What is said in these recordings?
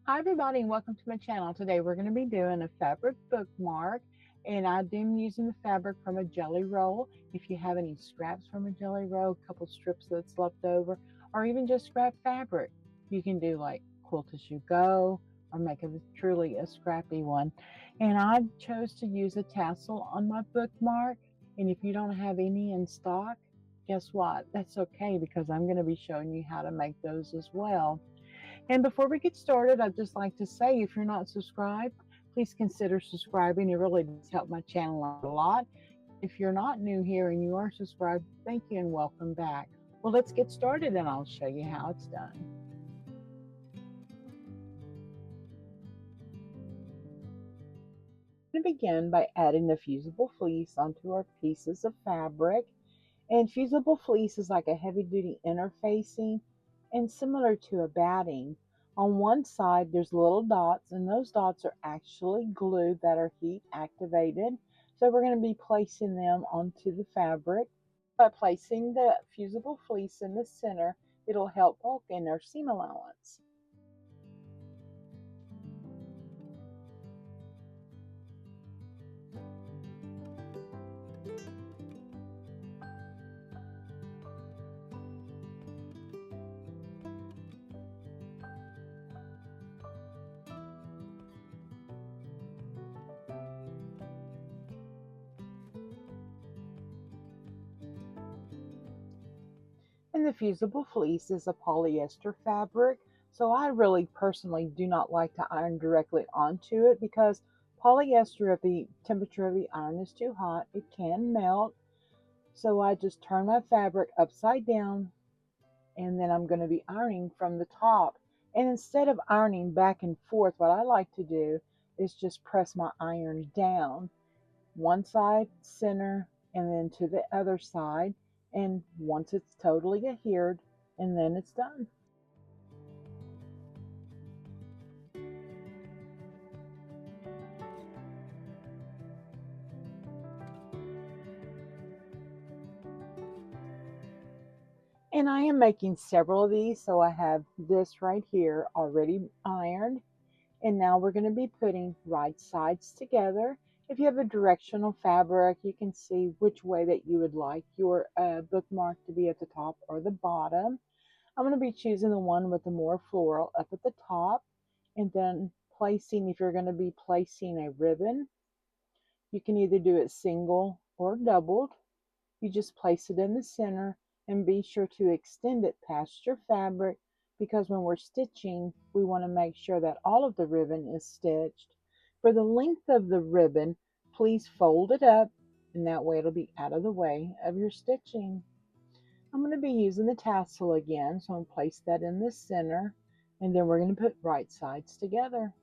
Hi everybody and welcome to my channel. Today we're going to be doing a fabric bookmark and I'm using the fabric from a jelly roll. If you have any scraps from a jelly roll, a couple strips that's left over, or even just scrap fabric, you can do like quilt as you go or make it truly a scrappy one. And I chose to use a tassel on my bookmark, and if you don't have any in stock, guess what? That's okay because I'm going to be showing you how to make those as well. And before we get started, I'd just like to say if you're not subscribed, please consider subscribing. It really does help my channel out a lot. If you're not new here and you are subscribed, thank you and welcome back. Well, let's get started and I'll show you how it's done. I'm going to begin by adding the fusible fleece onto our pieces of fabric. And fusible fleece is like a heavy-duty interfacing and similar to a batting. On one side, there's little dots, and those dots are actually glue that are heat activated. So we're going to be placing them onto the fabric. By placing the fusible fleece in the center, it'll help bulk in our seam allowance. And the fusible fleece is a polyester fabric, so I really personally do not like to iron directly onto it because polyester, if the temperature of the iron is too hot, it can melt. So I just turn my fabric upside down and then I'm going to be ironing from the top. And instead of ironing back and forth, what I like to do is just press my iron down one side, center, and then to the other side. And once it's totally adhered, and then it's done. And I am making several of these, so I have this right here already ironed. And now we're going to be putting right sides together. If you have a directional fabric, you can see which way that you would like your bookmark to be at the top or the bottom. I'm going to be choosing the one with the more floral up at the top, and then placing, if you're going to be placing a ribbon, you can either do it single or doubled. You just place it in the center and be sure to extend it past your fabric, because when we're stitching, we want to make sure that all of the ribbon is stitched. For the length of the ribbon, please fold it up, and that way it'll be out of the way of your stitching. I'm going to be using the tassel again, so I'm going to place that in the center, and then we're going to put right sides together.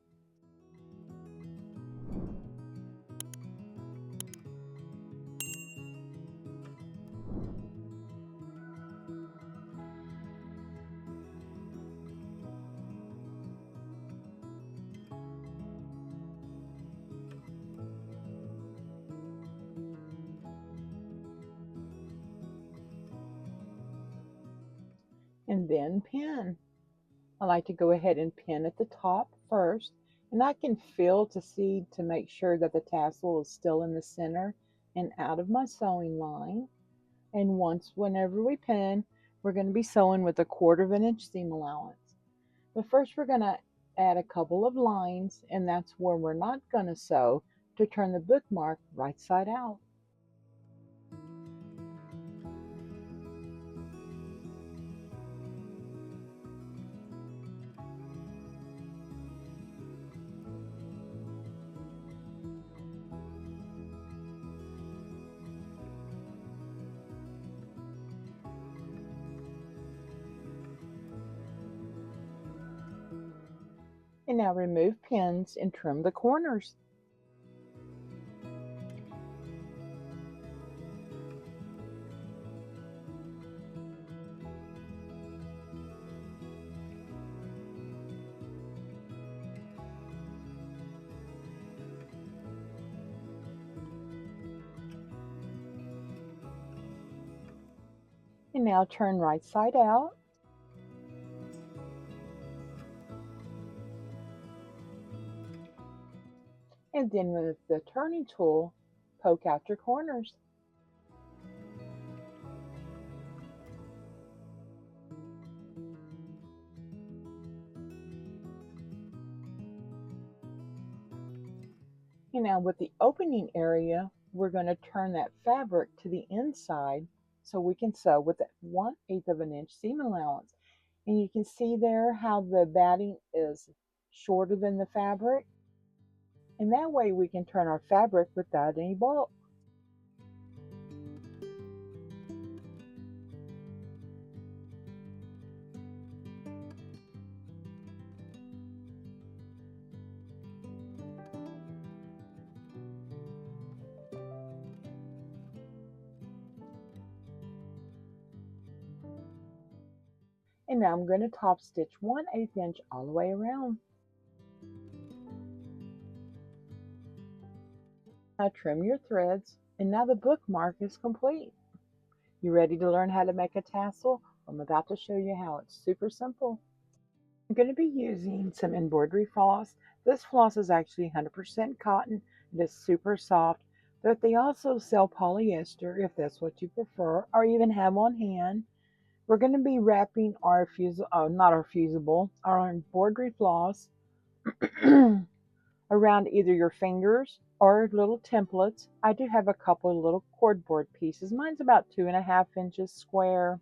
And then pin. I like to go ahead and pin at the top first, and I can feel to see to make sure that the tassel is still in the center and out of my sewing line. And whenever we pin, we're going to be sewing with a 1/4 of an inch seam allowance. But first we're going to add a couple of lines, and that's where we're not going to sew, to turn the bookmark right side out. And now remove pins and trim the corners. And now turn right side out. And then with the turning tool, poke out your corners. And now with the opening area, we're going to turn that fabric to the inside so we can sew with that 1/8 of an inch seam allowance. And you can see there how the batting is shorter than the fabric. And that way we can turn our fabric without any bulk. And now I'm going to top stitch 1/8 inch all the way around. Now trim your threads, and now the bookmark is complete. You ready to learn how to make a tassel? I'm about to show you how. It's super simple. I'm going to be using some embroidery floss. This floss is actually 100% cotton. It is super soft, but they also sell polyester if that's what you prefer or even have on hand. We're going to be wrapping our our embroidery floss around either your fingers or little templates. I do have a couple of little cordboard pieces. Mine's about 2.5 inches square.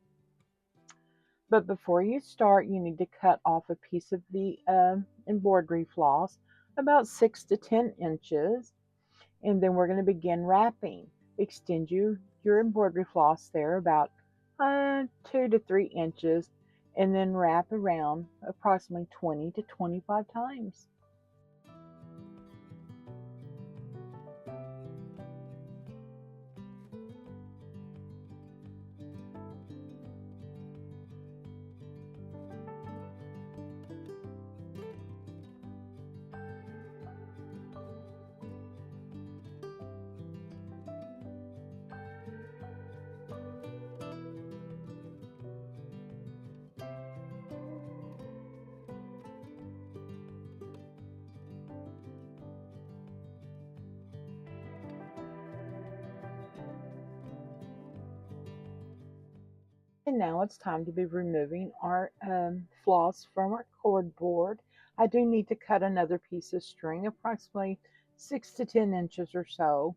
But before you start, you need to cut off a piece of the embroidery floss, about 6 to 10 inches, and then we're going to begin wrapping. Extend your embroidery floss there about 2 to 3 inches, and then wrap around approximately 20 to 25 times. And now it's time to be removing our floss from our cord board. I do need to cut another piece of string, approximately 6 to 10 inches or so.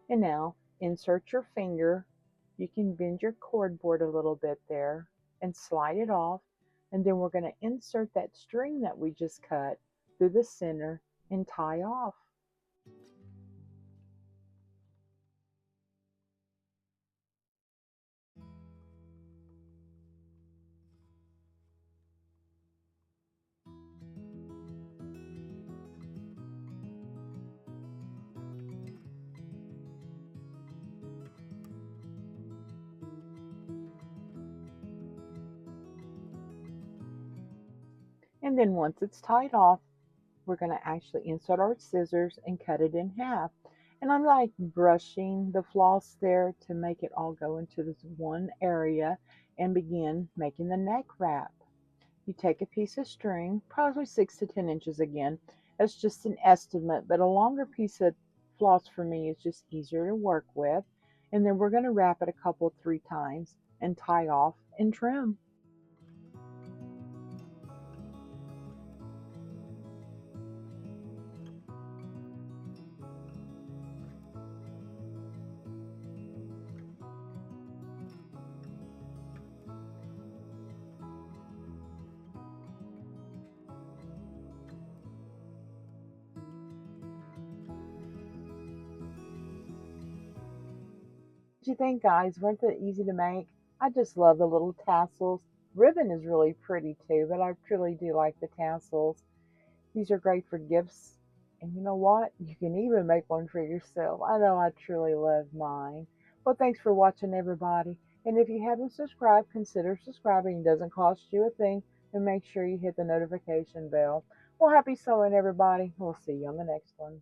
And now insert your finger. You can bend your cord board a little bit there and slide it off. And then we're going to insert that string that we just cut through the center and tie off. And then once it's tied off, we're going to actually insert our scissors and cut it in half. And I'm like brushing the floss there to make it all go into this one area and begin making the neck wrap. You take a piece of string, probably 6 to 10 inches again. That's just an estimate, but a longer piece of floss for me is just easier to work with. And then we're going to wrap it a couple, 3 times and tie off and trim. What do you think, guys? Weren't they easy to make? I just love the little tassels. Ribbon is really pretty too, but I truly do like the tassels. These are great for gifts. And you know what? You can even make one for yourself. I know I truly love mine. Well, thanks for watching, everybody. And if you haven't subscribed, consider subscribing. It doesn't cost you a thing. And make sure you hit the notification bell. Well, happy sewing, everybody. We'll see you on the next one.